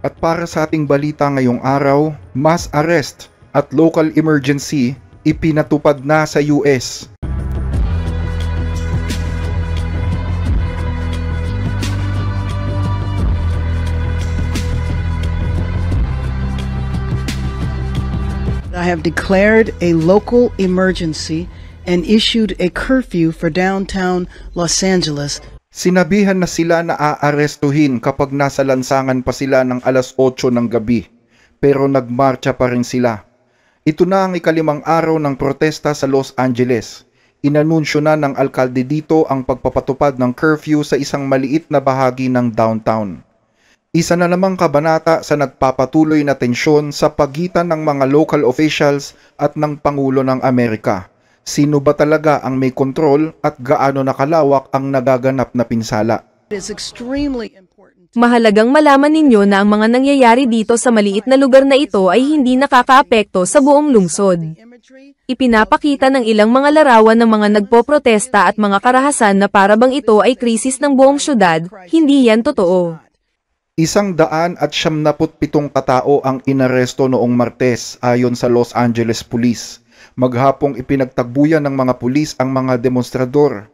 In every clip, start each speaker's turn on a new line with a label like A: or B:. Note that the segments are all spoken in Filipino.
A: At para sa ating balita ngayong araw, mass arrest at local emergency ipinatupad na sa US.
B: I have declared a local emergency and issued a curfew for downtown Los Angeles.
A: Sinabihan na sila na aarestuhin kapag nasa lansangan pa sila ng alas 8 ng gabi, pero nagmarcha pa rin sila. Ito na ang ikalimang araw ng protesta sa Los Angeles. Inanunsyo na ng alkalde dito ang pagpapatupad ng curfew sa isang maliit na bahagi ng downtown. Isa na namang kabanata sa nagpapatuloy na tensyon sa pagitan ng mga local officials at ng Pangulo ng Amerika. Sino ba talaga ang may kontrol at gaano nakalawak ang nagaganap na pinsala?
C: Mahalagang malaman ninyo na ang mga nangyayari dito sa maliit na lugar na ito ay hindi nakakaapekto sa buong lungsod. Ipinapakita ng ilang mga larawan ng mga nagpoprotesta at mga karahasan na parabang ito ay krisis ng buong syudad. Hindi yan totoo.
A: 197 katao ang inaresto noong Martes ayon sa Los Angeles Police. Maghapong ipinagtagbuyan ng mga pulis ang mga demonstrador.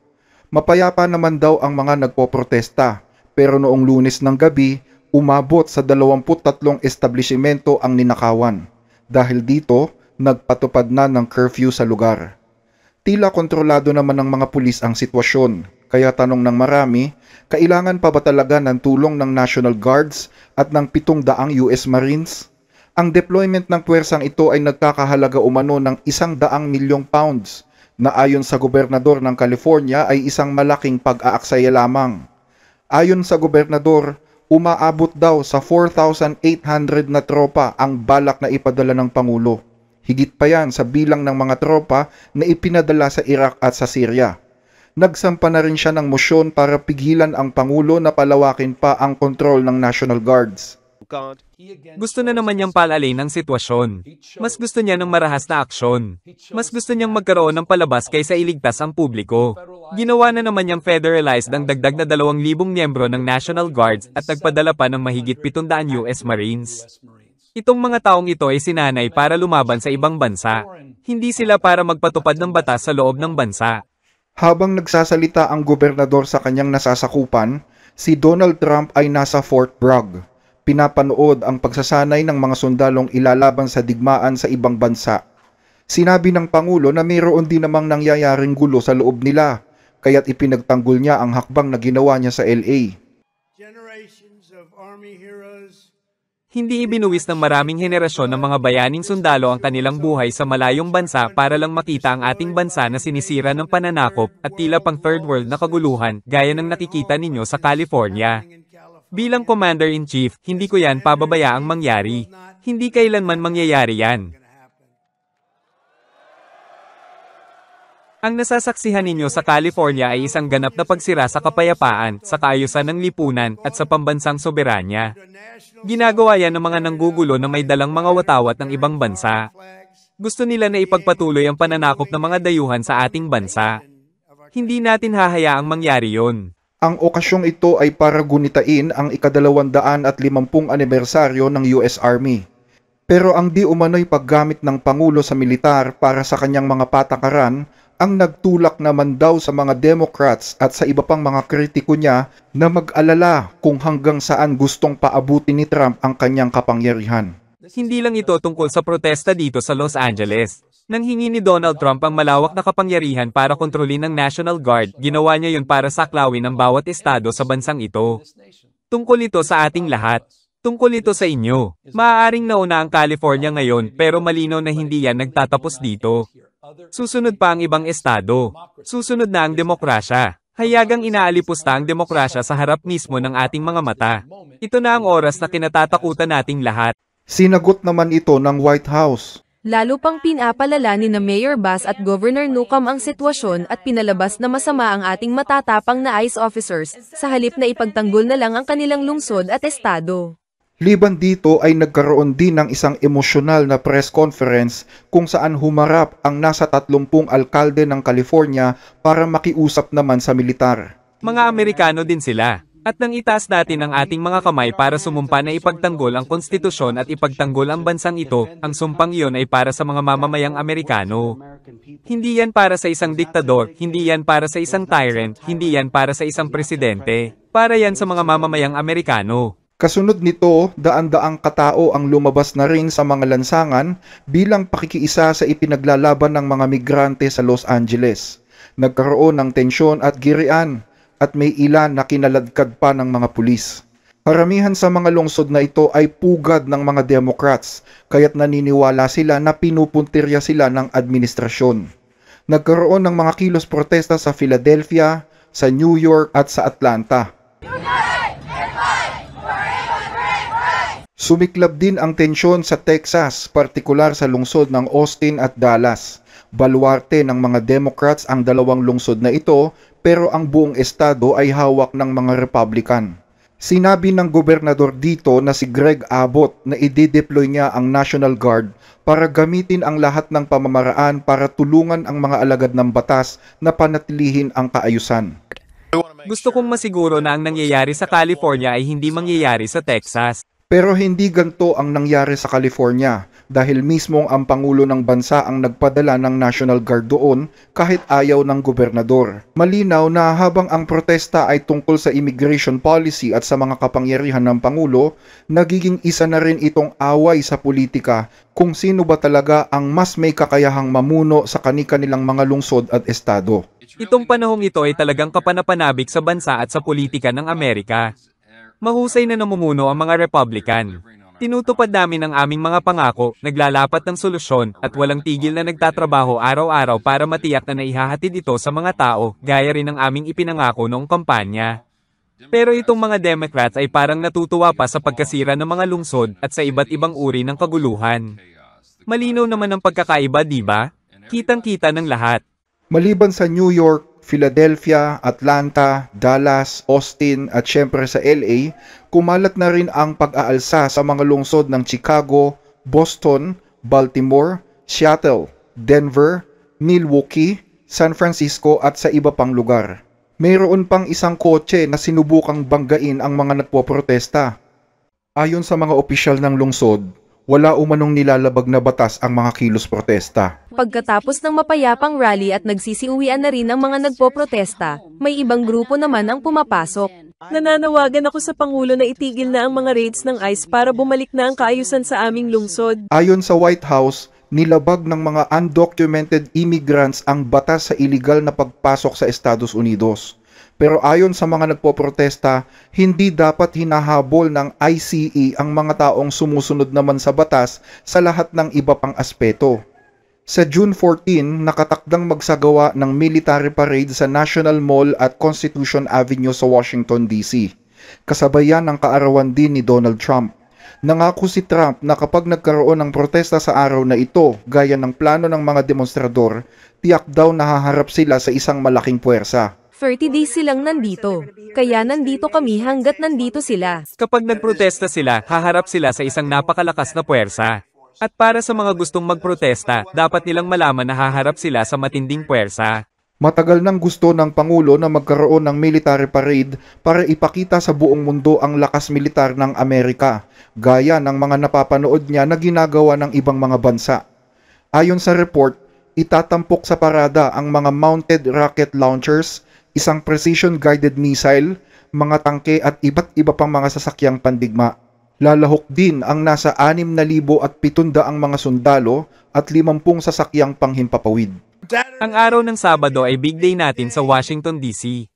A: Mapayapa naman daw ang mga nagpoprotesta, pero noong Lunes ng gabi, umabot sa 23 establishmento ang ninakawan. Dahil dito, nagpatupad na ng curfew sa lugar. Tila kontrolado naman ng mga pulis ang sitwasyon, kaya tanong ng marami, kailangan pa ba talaga ng tulong ng National Guards at ng 700 US Marines? Ang deployment ng puwersang ito ay nagkakahalaga umano ng 100 milyong pounds na ayon sa gobernador ng California ay isang malaking pag-aaksaya lamang. Ayon sa gobernador, umaabot daw sa 4,800 na tropa ang balak na ipadala ng Pangulo. Higit pa yan sa bilang ng mga tropa na ipinadala sa Iraq at sa Syria. Nagsampa na rin siya ng mosyon para pigilan ang Pangulo na palawakin pa ang kontrol ng National Guards.
D: Gusto na naman niyang palalay ng sitwasyon. Mas gusto niya ng marahas na aksyon. Mas gusto niyang magkaroon ng palabas kaysa iligtas ang publiko. Ginawa na naman niyang federalized ang dagdag na 2,000 miyembro ng National Guards at nagpadala pa ng mahigit 700 US Marines. Itong mga taong ito ay sinanay para lumaban sa ibang bansa. Hindi sila para magpatupad ng batas sa loob ng bansa.
A: Habang nagsasalita ang gobernador sa kanyang nasasakupan, si Donald Trump ay nasa Fort Bragg. Pinapanood ang pagsasanay ng mga sundalong ilalaban sa digmaan sa ibang bansa. Sinabi ng Pangulo na mayroon din namang nangyayaring gulo sa loob nila, kaya't ipinagtanggol niya ang hakbang na ginawa niya sa LA.
D: Hindi ibinuwis ng maraming henerasyon ng mga bayaning sundalo ang kanilang buhay sa malayong bansa para lang makita ang ating bansa na sinisira ng pananakop at tila pang third world na kaguluhan gaya ng nakikita ninyo sa California. Bilang Commander-in-Chief, hindi ko yan pababayaang mangyari. Hindi kailanman mangyayari yan. Ang nasasaksihan ninyo sa California ay isang ganap na pagsira sa kapayapaan, sa kaayusan ng lipunan, at sa pambansang soberanya. Ginagawa yan ng mga nanggugulo na may dalang mga watawat ng ibang bansa. Gusto nila na ipagpatuloy ang pananakop ng mga dayuhan sa ating bansa. Hindi natin hahayaang mangyari yon.
A: Ang okasyong ito ay para gunitain ang ika-250 anibersaryo ng US Army. Pero ang di umano'y paggamit ng Pangulo sa militar para sa kanyang mga patakaran ang nagtulak naman daw sa mga Democrats at sa iba pang mga kritiko niya na mag-alala kung hanggang saan gustong paabutin ni Trump ang kanyang kapangyarihan.
D: Hindi lang ito tungkol sa protesta dito sa Los Angeles. Nang hingi ni Donald Trump ang malawak na kapangyarihan para kontrolin ng National Guard, ginawa niya yun para saklawin ang bawat estado sa bansang ito. Tungkol ito sa ating lahat. Tungkol ito sa inyo. Maaaring nauna ang California ngayon pero malinaw na hindi yan nagtatapos dito. Susunod pa ang ibang estado. Susunod na ang demokrasya. Hayagang inaalipusta ang demokrasya sa harap mismo ng ating mga mata. Ito na ang oras na kinatatakutan nating lahat.
A: Sinagot naman ito ng White House.
C: Lalo pang pinapalala ni na Mayor Bass at Governor Newcomb ang sitwasyon at pinalabas na masama ang ating matatapang na ICE officers, sa halip na ipagtanggol na lang ang kanilang lungsod at estado.
A: Liban dito ay nagkaroon din ng isang emosyonal na press conference kung saan humarap ang nasa 30 alkalde ng California para makiusap naman sa militar.
D: Mga Amerikano din sila. At nang itaas natin ang ating mga kamay para sumumpa na ipagtanggol ang konstitusyon at ipagtanggol ang bansang ito, ang sumpang iyon ay para sa mga mamamayang Amerikano. Hindi yan para sa isang diktador, hindi yan para sa isang tyrant, hindi yan para sa isang presidente. Para yan sa mga mamamayang Amerikano.
A: Kasunod nito, daan-daang katao ang lumabas na rin sa mga lansangan bilang pakikiisa sa ipinaglalaban ng mga migrante sa Los Angeles. Nagkaroon ng tensyon at girian at may ilan na kinaladkad pa ng mga pulis. Karamihan sa mga lungsod na ito ay pugad ng mga Democrats, kaya't naniniwala sila na pinupuntirya sila ng administrasyon. Nagkaroon ng mga kilos protesta sa Philadelphia, sa New York at sa Atlanta. Sumiklab din ang tensyon sa Texas, partikular sa lungsod ng Austin at Dallas. Baluarte ng mga Democrats ang dalawang lungsod na ito, pero ang buong estado ay hawak ng mga Republican. Sinabi ng gobernador dito na si Greg Abbott na i-deploy niya ang National Guard para gamitin ang lahat ng pamamaraan para tulungan ang mga alagad ng batas na panatilihin ang kaayusan.
D: Gusto kong masiguro na ang nangyayari sa California ay hindi mangyayari sa Texas.
A: Pero hindi ganito ang nangyari sa California dahil mismong ang Pangulo ng bansa ang nagpadala ng National Guard doon kahit ayaw ng gobernador. Malinaw na habang ang protesta ay tungkol sa immigration policy at sa mga kapangyarihan ng Pangulo, nagiging isa na rin itong away sa politika kung sino ba talaga ang mas may kakayahang mamuno sa kani-kanilang mga lungsod at estado.
D: Itong panahong ito ay talagang kapanapanabik sa bansa at sa politika ng Amerika. Mahusay na namumuno ang mga Republican. Tinutupad namin ang aming mga pangako, naglalapat ng solusyon, at walang tigil na nagtatrabaho araw-araw para matiyak na naihahatid ito sa mga tao, gaya rin ng aming ipinangako noong kampanya. Pero itong mga Democrats ay parang natutuwa pa sa pagkasira ng mga lungsod at sa iba't ibang uri ng kaguluhan. Malinaw naman ang pagkakaiba, di ba? Kitang-kita ng lahat.
A: Maliban sa New York, Philadelphia, Atlanta, Dallas, Austin at syempre sa LA, kumalat na rin ang pag-aalsa sa mga lungsod ng Chicago, Boston, Baltimore, Seattle, Denver, Milwaukee, San Francisco at sa iba pang lugar. Mayroon pang isang kotse na sinubukang banggain ang mga nagpoprotesta. Ayon sa mga opisyal ng lungsod, wala umanong nilalabag na batas ang mga kilos protesta.
C: Pagkatapos ng mapayapang rally at nagsisiuwian na rin ang mga nagpoprotesta, may ibang grupo naman ang pumapasok.
E: Nananawagan ako sa Pangulo na itigil na ang mga raids ng ICE para bumalik na ang kaayusan sa aming lungsod.
A: Ayon sa White House, nilabag ng mga undocumented immigrants ang batas sa iligal na pagpasok sa Estados Unidos. Pero ayon sa mga nagpoprotesta, hindi dapat hinahabol ng ICE ang mga taong sumusunod naman sa batas sa lahat ng iba pang aspeto. Sa June 14, nakatakdang magsagawa ng military parade sa National Mall at Constitution Avenue sa Washington, D.C. Kasabay yan ang kaarawan din ni Donald Trump. Nangako si Trump na kapag nagkaroon ng protesta sa araw na ito, gaya ng plano ng mga demonstrador, tiyak daw nahaharap sila sa isang malaking puwersa.
C: 30 days silang nandito. Kaya nandito kami hanggat nandito sila.
D: Kapag nagprotesta sila, haharap sila sa isang napakalakas na puwersa. At para sa mga gustong magprotesta, dapat nilang malaman na haharap sila sa matinding puwersa.
A: Matagal nang gusto ng Pangulo na magkaroon ng military parade para ipakita sa buong mundo ang lakas militar ng Amerika, gaya ng mga napapanood niya na ginagawa ng ibang mga bansa. Ayon sa report, itatampok sa parada ang mga mounted rocket launchers, isang precision-guided missile, mga tangke at iba't iba pang mga sasakyang pandigma. Lalahok din ang nasa 6,700 mga sundalo at 50 sasakyang panghimpapawid.
D: Ang araw ng Sabado ay big day natin sa Washington, D.C.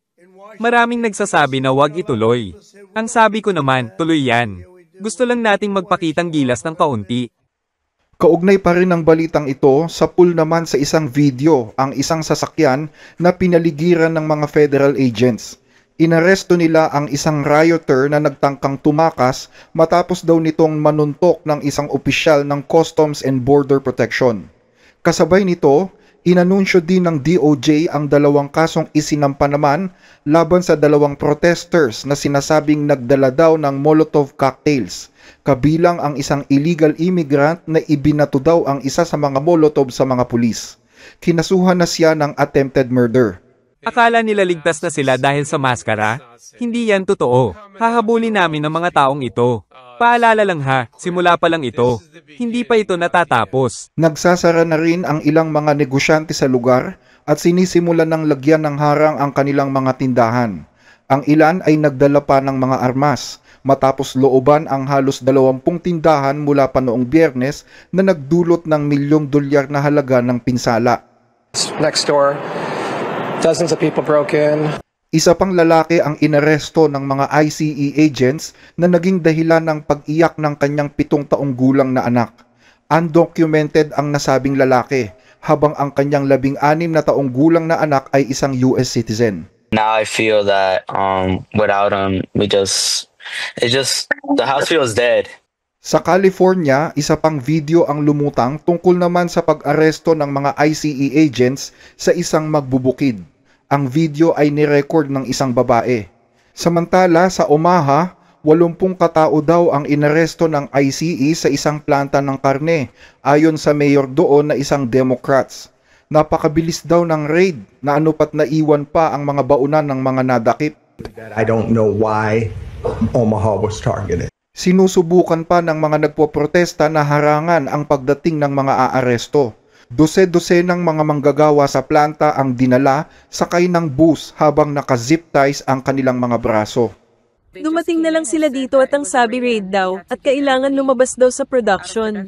D: Maraming nagsasabi na wag ituloy. Ang sabi ko naman, tuloy yan. Gusto lang nating magpakitang gilas ng kaunti.
A: Kaugnay pa rin ng balitang ito, sa pool naman sa isang video ang isang sasakyan na pinaligiran ng mga federal agents. Inaresto nila ang isang rioter na nagtangkang tumakas matapos daw nitong manuntok ng isang opisyal ng Customs and Border Protection. Kasabay nito, inanunsyo din ng DOJ ang 2 kasong isinampa naman laban sa 2 protesters na sinasabing nagdala daw ng Molotov cocktails. Kabilang ang isang illegal immigrant na ibinato daw ang isa sa mga Molotov sa mga pulis. Kinasuhan na siya ng attempted murder.
D: Akala nila ligtas na sila dahil sa maskara? Hindi yan totoo. Hahabulin namin ang mga taong ito. Paalala lang ha, simula pa lang ito. Hindi pa ito natatapos.
A: Nagsasara na rin ang ilang mga negosyante sa lugar at sinisimulan ng lagyan ng harang ang kanilang mga tindahan. Ang ilan ay nagdala pa ng mga armas, matapos looban ang halos 20 tindahan mula pa noong Biyernes na nagdulot ng $1,000,000 na halaga ng pinsala.
F: Next door, dozens of people broke in.
A: Isa pang lalaki ang inaresto ng mga ICE agents na naging dahilan ng pag-iyak ng kanyang 7 taong gulang na anak. Undocumented ang nasabing lalaki, habang ang kanyang 16 na taong gulang na anak ay isang US citizen.
G: Now I feel that without him, the house feels dead.
A: Sa California, isa pang video ang lumutang tungkol naman sa pag-aresto ng mga ICE agents sa isang magbubukid. Ang video ay nirecord ng isang babae. Samantala sa Omaha, 80 katao daw ang inaresto ng ICE sa isang planta ng karne, ayon sa mayor doon na isang Democrats. Napakabilis daw ng raid na anupat naiwan pa ang mga baunan ng mga nadakip.
H: I don't know why Omaha was targeted.
A: Sinusubukan pa ng mga nagpoprotesta na harangan ang pagdating ng mga aaresto. Dose-dosenang mga manggagawa sa planta ang dinala sakay ng bus habang naka-zip ties ang kanilang mga braso.
E: Dumating na lang sila dito at ang sabi raid daw at kailangan lumabas daw sa production.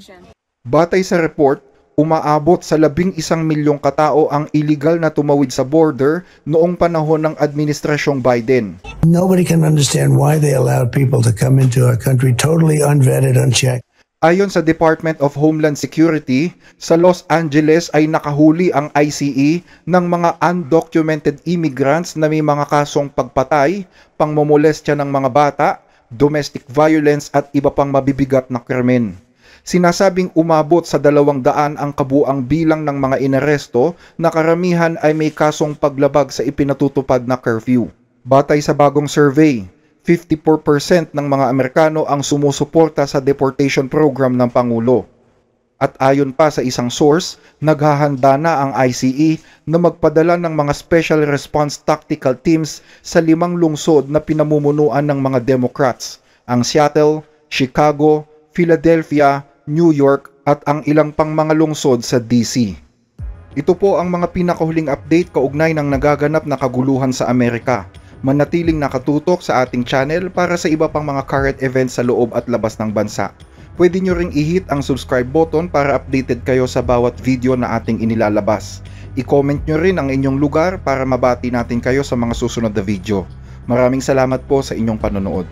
A: Batay sa report, umaabot sa 11 milyong katao ang illegal na tumawid sa border noong panahon ng Administrasyong Biden.
I: Nobody can understand why they allowed people to come into our country totally unvetted, unchecked.
A: Ayon sa Department of Homeland Security, sa Los Angeles ay nakahuli ang ICE ng mga undocumented immigrants na may mga kasong pagpatay, pangmomolestya ng mga bata, domestic violence at iba pang mabibigat na krimen. Sinasabing umabot sa 200 ang kabuang bilang ng mga inaresto na karamihan ay may kasong paglabag sa ipinatutupad na curfew. Batay sa bagong survey, 54% ng mga Amerikano ang sumusuporta sa deportation program ng Pangulo. At ayon pa sa isang source, naghahanda na ang ICE na magpadala ng mga Special Response Tactical Teams sa 5 lungsod na pinamumunuan ng mga Democrats, ang Seattle, Chicago, Philadelphia, New York at ang ilang pang mga lungsod sa DC. Ito po ang mga pinakahuling update kaugnay ng nagaganap na kaguluhan sa Amerika. Manatiling nakatutok sa ating channel para sa iba pang mga current events sa loob at labas ng bansa. Pwede nyo ring i-hit ang subscribe button para updated kayo sa bawat video na ating inilalabas. I-comment nyo rin ang inyong lugar para mabati natin kayo sa mga susunod na video. Maraming salamat po sa inyong panonood.